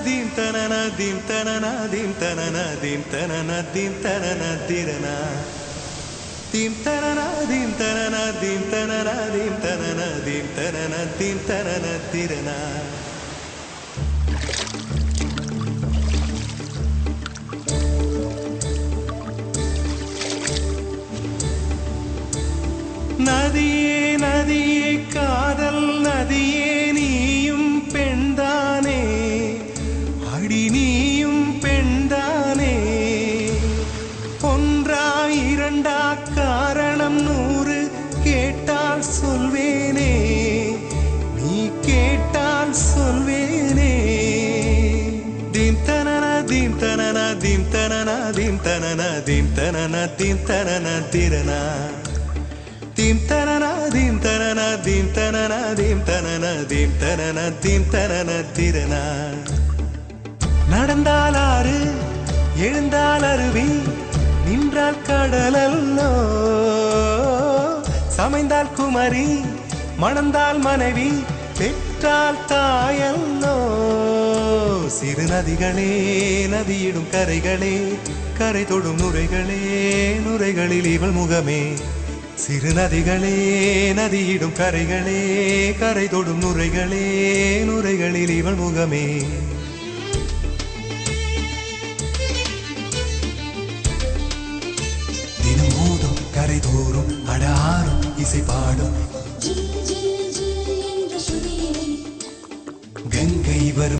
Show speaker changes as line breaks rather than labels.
theme தனன theme தனன theme தனன தீம் தனன தீம் தனன திரனா தீம் தனன தீம் தனன தீம் தனன தீம் தனன தீம் தனன தீம் தனன திரனா நதியே நதியே காதல் நதியே நீயும் பெண்தானே அடி நீயும் பெண்தானே ஒன்றா இரண்டா காரணம் 100 கேட்டால் சொல்வேனே நீ கேட்டால் சொல்வேனே தீம் தனன தீம் தனன தீம் தனன தீம் தனன தீம் தனன தீம் தனன திரனா தீம் தனன தீம் தனன தீம் தனன தீம் தனன தீம் தனன தீம் தனன திரனா நடந்தால் ஆறு எழுந்தால் அருவி நின்றால் கடலல்லோ சமைந்தால் குமரி மணந்தால் மனைவி பெற்றால் தாயல்லோ சிறு நதிகளே நதியிடும் கரைகளே கரை தொடும் நுரைகளே நுரைகளில் இவள் முகமே சிறு நதிகளே நதியிடும் கரைகளே கரை தொடும் நுரைகளே நுரைகளில் இவள் முகமே